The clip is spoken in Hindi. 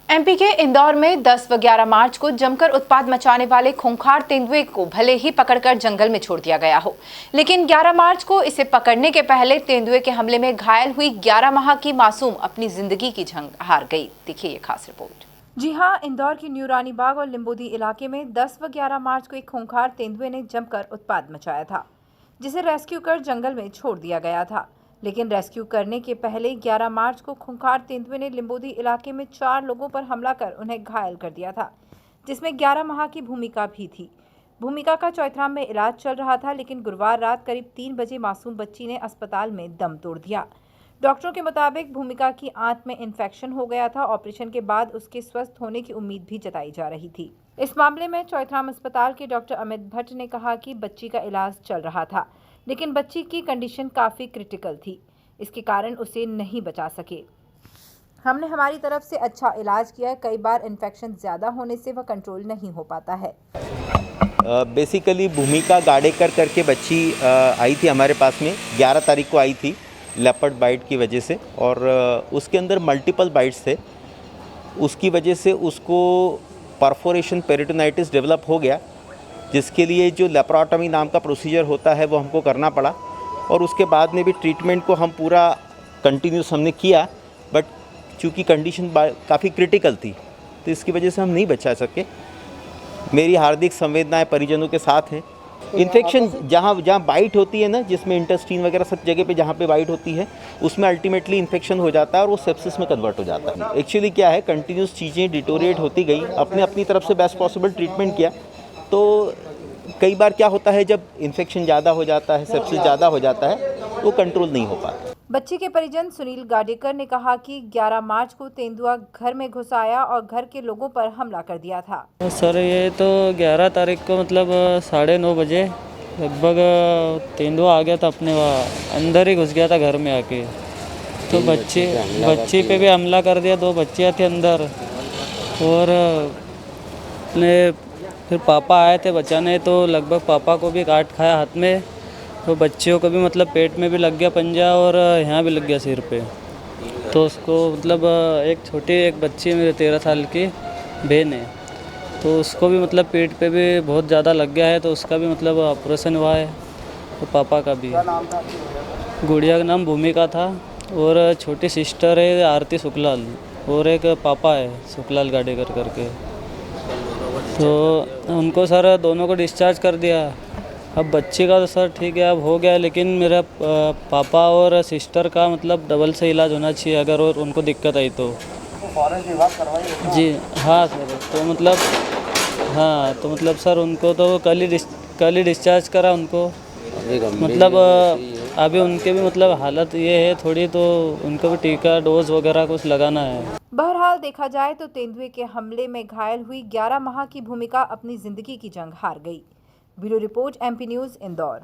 एमपी के इंदौर में 10 व 11 मार्च को जमकर उत्पात मचाने वाले खूंखार तेंदुए को भले ही पकड़कर जंगल में छोड़ दिया गया हो, लेकिन 11 मार्च को इसे पकड़ने के पहले तेंदुए के हमले में घायल हुई 11 माह की मासूम अपनी जिंदगी की जंग हार गई। देखिए ये खास रिपोर्ट। जी हां, इंदौर की न्यू रानी बाग और लिंबोदी इलाके में 10 व 11 मार्च को एक खूंखार तेंदुए ने जमकर उत्पात मचाया था, जिसे रेस्क्यू कर जंगल में छोड़ दिया गया था। लेकिन रेस्क्यू करने के पहले 11 मार्च को खूंखार तेंदुए ने लिंबोदी इलाके में 4 लोगों पर हमला कर उन्हें घायल कर दिया था, जिसमें 11 माह की भूमिका भी थी। भूमिका का चौथराम में इलाज चल रहा था, लेकिन गुरुवार रात करीब 3 बजे मासूम बच्ची ने अस्पताल में दम तोड़ दिया। डॉक्टरों के मुताबिक भूमिका की आंत में इन्फेक्शन हो गया था। ऑपरेशन के बाद उसके स्वस्थ होने की उम्मीद भी जताई जा रही थी। इस मामले में चौथराम अस्पताल के डॉक्टर अमित भट्ट ने कहा कि बच्ची का इलाज चल रहा था, लेकिन बच्ची की कंडीशन काफ़ी क्रिटिकल थी, इसके कारण उसे नहीं बचा सके। हमने हमारी तरफ से अच्छा इलाज किया है। कई बार इन्फेक्शन ज़्यादा होने से वह कंट्रोल नहीं हो पाता है। बेसिकली भूमिका गाडेकर करके बच्ची आई थी हमारे पास में, 11 तारीख को आई थी लेपर्ड बाइट की वजह से, और उसके अंदर मल्टीपल बाइट्स थे। उसकी वजह से उसको परफोरेशन पेरिटोनाइटिस डेवलप हो गया, जिसके लिए जो लेप्रोटमी नाम का प्रोसीजर होता है वो हमको करना पड़ा। और उसके बाद में भी ट्रीटमेंट को हम पूरा कंटिन्यूस हमने किया, बट चूँकि कंडीशन काफ़ी क्रिटिकल थी तो इसकी वजह से हम नहीं बचा सके। मेरी हार्दिक संवेदनाएं परिजनों के साथ हैं। इन्फेक्शन जहाँ बाइट होती है ना, जिसमें इंटेस्टीन वगैरह सब जगह पे जहाँ पे बाइट होती है, उसमें अल्टीमेटली इन्फेक्शन हो जाता है और वो सेप्सिस में कन्वर्ट हो जाता है। एक्चुअली क्या है, कंटिन्यूस चीज़ें डिटोरिएट होती गई, अपने अपनी तरफ से बेस्ट पॉसिबल ट्रीटमेंट किया। तो कई बार क्या होता है, जब इन्फेक्शन ज़्यादा हो जाता है, सेप्सिस ज़्यादा हो जाता है, वो कंट्रोल नहीं हो पाता। बच्ची के परिजन सुनील गाडेकर ने कहा कि 11 मार्च को तेंदुआ घर में घुस आया और घर के लोगों पर हमला कर दिया था। सर ये तो 11 तारीख को मतलब 9:30 बजे लगभग तेंदुआ आ गया था, अपने वहाँ अंदर ही घुस गया था घर में आके। तो बच्ची पे भी हमला कर दिया। 2 बच्चियाँ थी अंदर, और फिर पापा आए थे बचाने, तो लगभग पापा को भी काट खाया हाथ में। तो बच्चियों को भी मतलब पेट में भी लग गया पंजा, और यहाँ भी लग गया सिर पे। तो उसको मतलब एक बच्ची है मेरे 13 साल की बहन है, तो उसको भी मतलब पेट पे भी बहुत ज़्यादा लग गया है, तो उसका भी मतलब ऑपरेशन हुआ है। तो पापा का भी। गुड़िया का नाम भूमिका था, और छोटी सिस्टर है आरती शुक्लाल, और एक पापा है शुक्लाल गाडेकर करके। तो उनको सर दोनों को डिस्चार्ज कर दिया। अब बच्चे का तो सर ठीक है, अब हो गया, लेकिन मेरा पापा और सिस्टर का मतलब डबल से इलाज होना चाहिए अगर और उनको दिक्कत आई तो। जी हाँ सर, तो मतलब सर उनको तो कल ही डिस्चार्ज करा उनको। मतलब अभी उनके भी मतलब हालत ये है थोड़ी, तो उनको भी टीका डोज वगैरह कुछ लगाना है। बहरहाल देखा जाए तो तेंदुए के हमले में घायल हुई 11 माह की भूमिका अपनी जिंदगी की जंग हार गई। Bureau report, MP news, Indore.